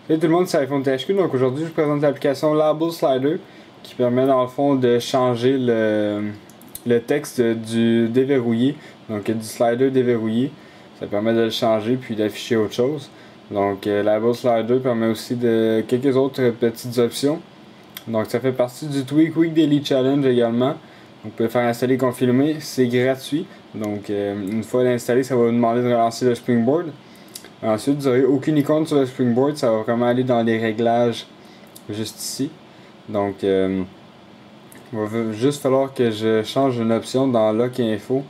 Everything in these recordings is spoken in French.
Salut tout le monde, c'est iPhone THQ. Donc aujourd'hui, je vous présente l'application Label Slider qui permet dans le fond de changer le texte du déverrouillé, donc du slider déverrouillé. Ça permet de le changer puis d'afficher autre chose. Donc Label Slider permet aussi de quelques autres petites options. Donc ça fait partie du Tweak Week Daily Challenge également. Vous pouvez faire installer, confirmer, c'est gratuit. Donc une fois installé, ça va vous demander de relancer le Springboard. Ensuite, vous n'aurez aucune icône sur le Springboard, ça va vraiment aller dans les réglages juste ici. Donc, il va juste falloir que je change une option dans Lock Info,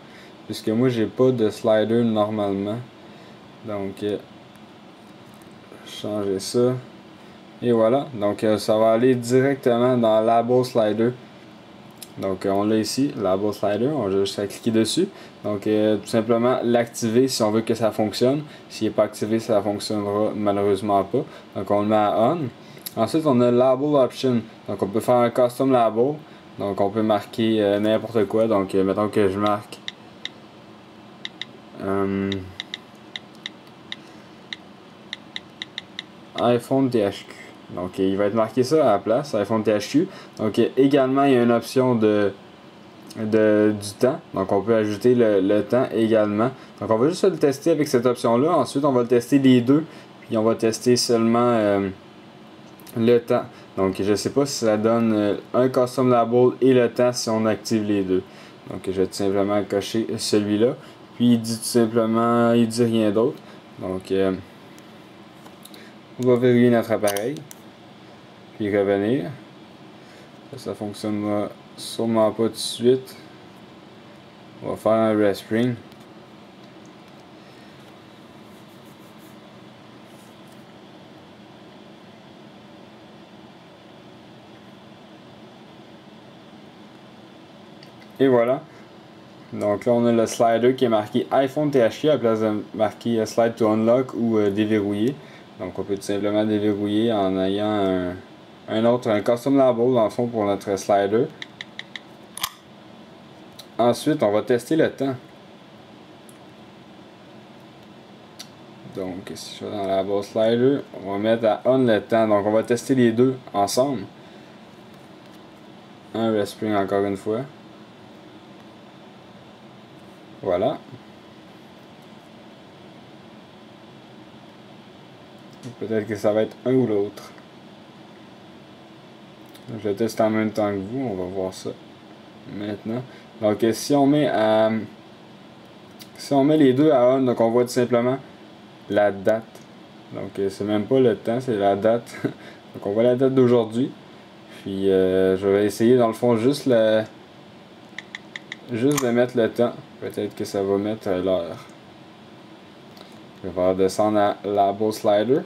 puisque moi j'ai pas de slider normalement. Donc, changer ça. Et voilà, donc ça va aller directement dans Label Slider. Donc on l'a ici, Label Slider, on a juste à cliquer dessus. Donc tout simplement l'activer si on veut que ça fonctionne. S'il n'est pas activé, ça ne fonctionnera malheureusement pas. Donc on le met à On. Ensuite on a Label Option. Donc on peut faire un Custom Label. Donc on peut marquer n'importe quoi. Donc mettons que je marque iPhone THQ. Donc il va être marqué ça à la place, iPhone THQ. Donc également il y a une option du temps. Donc on peut ajouter le temps également. Donc on va juste le tester avec cette option là. Ensuite on va tester les deux. Puis on va tester seulement le temps. Donc je ne sais pas si ça donne un custom label et le temps si on active les deux. Donc je vais tout simplement cocher celui-là. Puis il dit tout simplement, il dit rien d'autre. Donc on va verrouiller notre appareil. Puis revenir. Ça fonctionnera sûrement pas tout de suite. On va faire un respring. Et voilà. Donc là on a le slider qui est marqué iPhone THQ à la place de marquer Slide to Unlock ou déverrouiller. Donc on peut tout simplement déverrouiller en ayant un custom label dans le fond pour notre slider. Ensuite on va tester le temps. Donc si je vais dans la base slider, on va mettre à on le temps. Donc on va tester les deux ensemble. Un respring encore une fois. Voilà. Peut-être que ça va être un ou l'autre. Je vais tester en même temps que vous, on va voir ça maintenant. Donc si on met les deux à on, donc on voit tout simplement la date. Donc c'est même pas le temps, c'est la date. Donc on voit la date d'aujourd'hui. Puis je vais essayer dans le fond juste de mettre le temps. Peut-être que ça va mettre l'heure. Je vais descendre à Label Slider.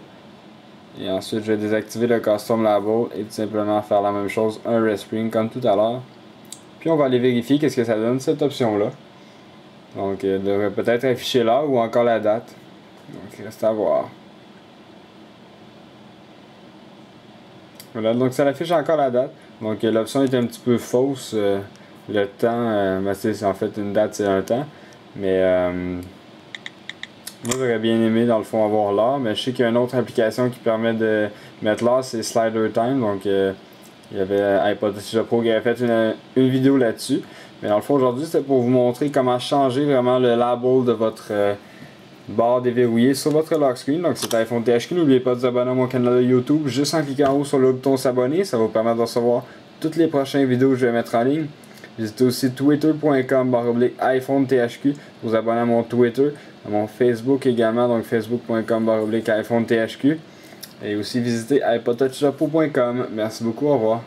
Et ensuite je vais désactiver le Custom Label et tout simplement faire la même chose, un respring comme tout à l'heure. Puis on va aller vérifier qu'est-ce que ça donne cette option là. Donc elle devrait peut-être afficher l'heure ou encore la date. Donc il reste à voir. Voilà, donc ça affiche encore la date. Donc l'option est un petit peu fausse. Le temps, c'est en fait une date, c'est un temps. Mais moi j'aurais bien aimé dans le fond avoir l'heure. Mais je sais qu'il y a une autre application qui permet de mettre l'heure, c'est Slider Time. Donc il y avait Hypothesis Pro qui avait fait une vidéo là-dessus. Mais dans le fond aujourd'hui c'était pour vous montrer comment changer vraiment le label de votre barre déverrouillée sur votre lock screen. Donc c'est iPhone THQ. N'oubliez pas de vous abonner à mon canal de YouTube juste en cliquant en haut sur le bouton s'abonner. Ça va vous permettre de recevoir toutes les prochaines vidéos que je vais mettre en ligne. Visitez aussi twitter.com/iPhone THQ pour vous abonner à mon Twitter, à mon Facebook également, donc facebook.com/iPhone THQ. Et aussi visitez iPodTouchJapo.com. Merci beaucoup, au revoir.